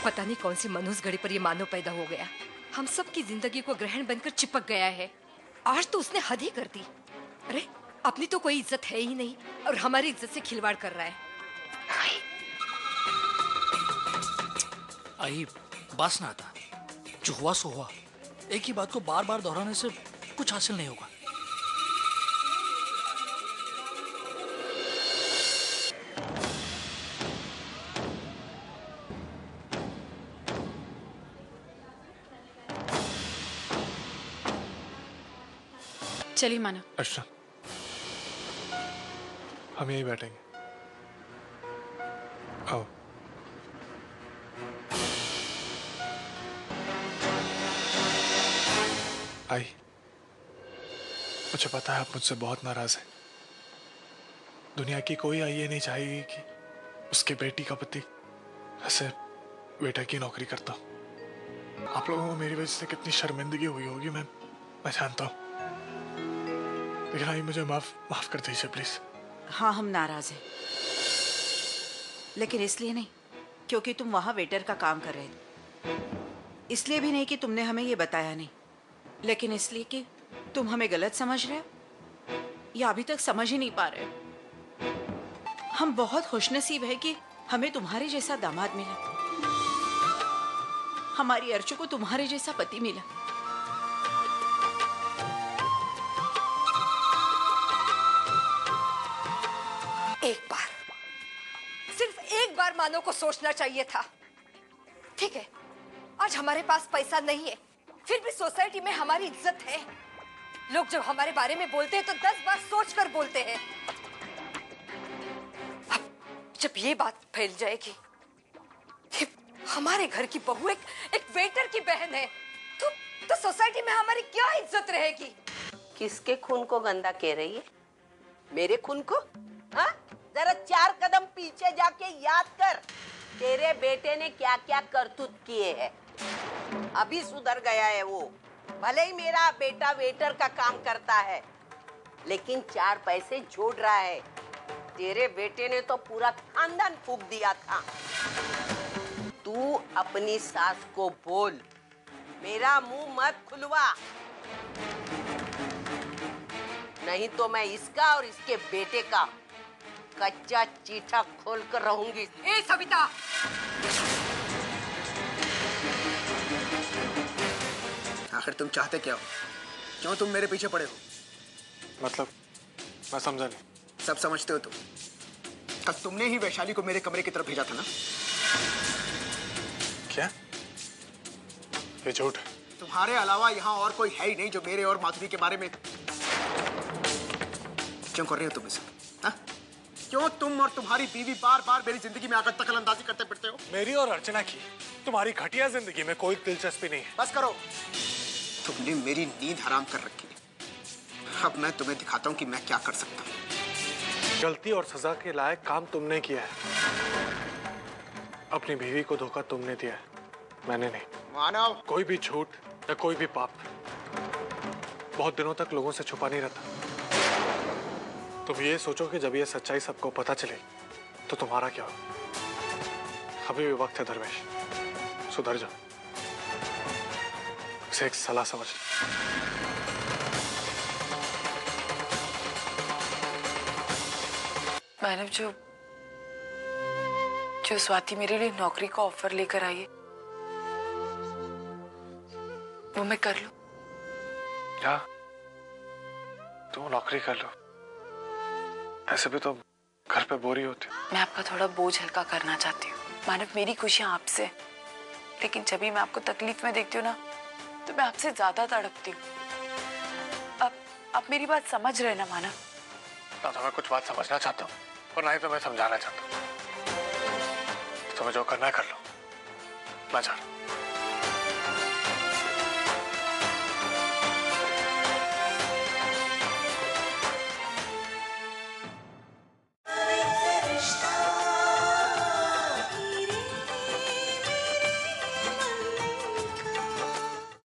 पता नहीं कौन सी मनुष्य घड़ी पर ये मानव पैदा हो गया। हम सब की जिंदगी को ग्रहण बनकर चिपक गया है। आज तो उसने हद ही कर दी। अरे अपनी तो कोई इज्जत है ही नहीं और हमारी इज्जत से खिलवाड़ कर रहा है। आई बस ना आता, जो हुआ सो हुआ। एक ही बात को बार बार दोहराने से कुछ हासिल नहीं होगा। चलिए माना। अच्छा, हम यहीं बैठेंगे। आओ। आई, मुझे पता है आप मुझसे बहुत नाराज हैं। दुनिया की कोई आई ये नहीं चाहेगी कि उसके बेटी का पति ऐसे बेटा की नौकरी करता। आप लोगों को मेरी वजह से कितनी शर्मिंदगी हुई होगी मैं जानता हूँ, लेकिन आई मुझे माफ कर दीजिए प्लीज। हाँ, हम नाराज हैं, लेकिन इसलिए नहीं क्योंकि तुम वहां वेटर का काम कर रहे थे, इसलिए भी नहीं कि तुमने हमें ये बताया नहीं, लेकिन इसलिए कि तुम हमें गलत समझ रहे हो या अभी तक समझ ही नहीं पा रहे हो। हम बहुत खुशनसीब है कि हमें तुम्हारे जैसा दामाद मिला, हमारी अर्चू को तुम्हारे जैसा पति मिला। एक बार, सिर्फ एक बार मानो को सोचना चाहिए था। ठीक है, आज हमारे पास पैसा नहीं है, फिर भी सोसाइटी में हमारी इज्जत है। लोग जब हमारे बारे में बोलते हैं तो 10 बार सोचकर बोलते हैं। अब जब ये बात फैल जाएगी कि हमारे घर की बहू एक वेटर की बहन है, तो सोसाइटी में हमारी क्या इज्जत रहेगी? किसके खून को गंदा कह रही है? मेरे खून को? हाँ? जरा 4 कदम पीछे जाके याद कर, तेरे बेटे ने क्या क्या करतूत किए हैं। अभी सुधर गया है वो। भले ही मेरा बेटा वेटर का काम करता है, लेकिन 4 पैसे जोड़ रहा है। तेरे बेटे ने तो पूरा खानदान फूंक दिया था। तू अपनी सास को बोल, मेरा मुंह मत खुलवा, नहीं तो मैं इसका और इसके बेटे का कच्चा चीठा खोल कर रहूंगी। ए सविता, आखिर तुम चाहते क्या हो? क्यों तुम मेरे पीछे पड़े हो? मतलब मैं समझा नहीं। सब समझते हो तुम। कल तुमने ही वैशाली को मेरे कमरे की तरफ भेजा था ना? क्या? ये झूठ है। तुम्हारे अलावा यहाँ और कोई है ही नहीं जो मेरे और माधुरी के बारे में। क्यों कर रहे हो तुम इसे? हाँ? क्यों तुम और तुम्हारी बीवी बार बार मेरी जिंदगी में आकर दखलंदाजी करते फिरते हो? मेरी और अर्चना की तुम्हारी घटिया जिंदगी में कोई दिलचस्पी नहीं है। बस करो, तुमने मेरी नींद हराम कर रखी है। अब मैं तुम्हें दिखाता हूँ कि मैं क्या कर सकता हूँ। गलती और सजा के लायक काम तुमने किया है। अपनी बीवी को धोखा तुमने दिया है, मैंने नहीं। मानव, कोई भी झूठ या कोई भी पाप बहुत दिनों तक लोगों से छुपा नहीं रहता। तुम ये सोचो कि जब ये सच्चाई सबको पता चले तो तुम्हारा क्या हो। अभी भी वक्त है धर्मेश, सुधर जाओ। इसे एक सलाह समझ। मैडम, जो स्वाति मेरे लिए नौकरी का ऑफर लेकर आई है वो मैं कर लूं? क्या? तुम नौकरी कर लो? ऐसे भी तो घर पे बोरी होती हो। मैं आपका थोड़ा बोझ हल्का करना चाहती हूँ। मानव, मेरी खुशियाँ आपसे, लेकिन जब भी मैं आपको तकलीफ में देखती हूँ ना तो मैं आपसे ज्यादा तड़पती हूँ। आप मेरी बात समझ रहे ना मानव? ना तो मैं कुछ बात समझना चाहता हूँ और ना ही तो मैं समझाना चाहता हूँ। तुम्हें जो करना है कर लो, मैं जा रहा हूँ।